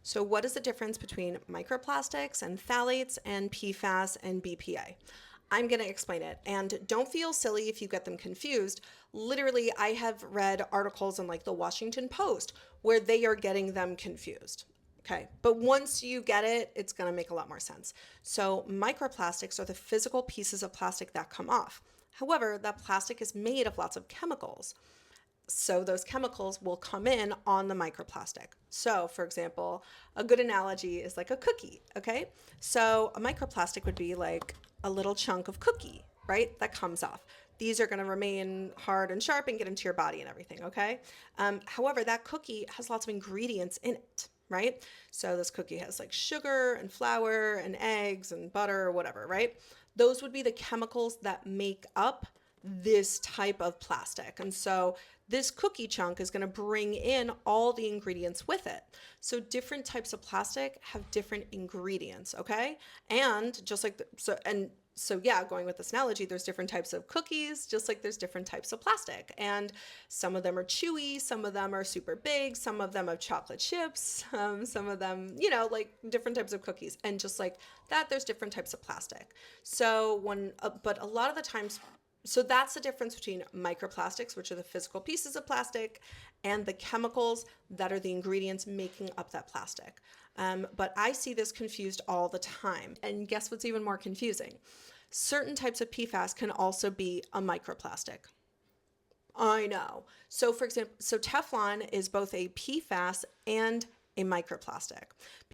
So what is the difference between microplastics and phthalates and PFAS and BPA? I'm going to explain it. And don't feel silly if you get them confused. Literally, I have read articles in like the Washington Post where they are getting them confused. Okay. But once you get it, it's going to make a lot more sense. So microplastics are the physical pieces of plastic that come off. However, that plastic is made of lots of chemicals. So those chemicals will come in on the microplastic. So for example, a good analogy is like a cookie, okay? So a microplastic would be like a little chunk of cookie, right? That comes off. These are gonna remain hard and sharp and get into your body and everything, okay? However, that cookie has lots of ingredients in it, right? So this cookie has like sugar and flour and eggs and butter or whatever, right? Those would be the chemicals that make up this type of plastic. And so this cookie chunk is going to bring in all the ingredients with it. So different types of plastic have different ingredients, okay? And just like so yeah, going with this analogy, there's different types of cookies, just like there's different types of plastic. And some of them are chewy, some of them are super big, some of them have chocolate chips, some of them, like different types of cookies. And just like that, there's different types of plastic. So but a lot of the times, so that's the difference between microplastics, which are the physical pieces of plastic, and the chemicals that are the ingredients making up that plastic. But I see this confused all the time. And guess what's even more confusing? Certain types of PFAS can also be a microplastic. I know. So for example, so Teflon is both a PFAS and a microplastic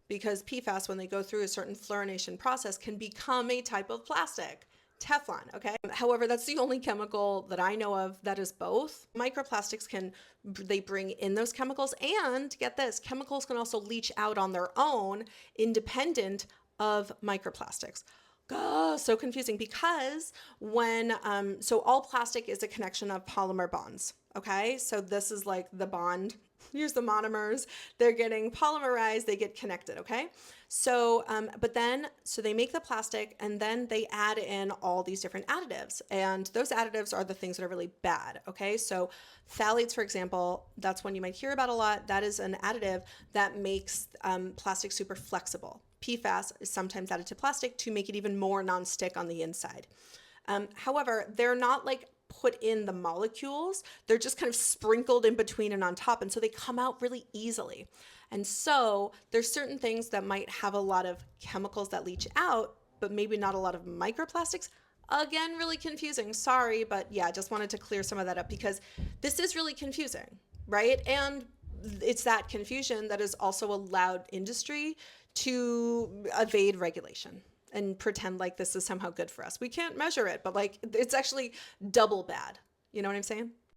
because PFAS, when they go through a certain fluorination process, can become a type of plastic. Teflon, okay? However, that's the only chemical that I know of that is both. Microplastics they bring in those chemicals, and get this, chemicals can also leach out on their own independent of microplastics. Oh, so confusing because so all plastic is a connection of polymer bonds. Okay, so this is like the bond. Here's the monomers. They're getting polymerized, they get connected. Okay, so, so they make the plastic and then they add in all these different additives. And those additives are the things that are really bad. Okay, so phthalates, for example, that's one you might hear about a lot. That is an additive that makes plastic super flexible. PFAS is sometimes added to plastic to make it even more nonstick on the inside. However, they're not like put in the molecules, they're just kind of sprinkled in between and on top, and so they come out really easily. And so there's certain things that might have a lot of chemicals that leach out, but maybe not a lot of microplastics. Again, really confusing. Sorry, but yeah, just wanted to clear some of that up because this is really confusing, right? And it's that confusion that has also allowed industry to evade regulation and pretend like this is somehow good for us. We can't measure it, but like it's actually double bad. You know what I'm saying?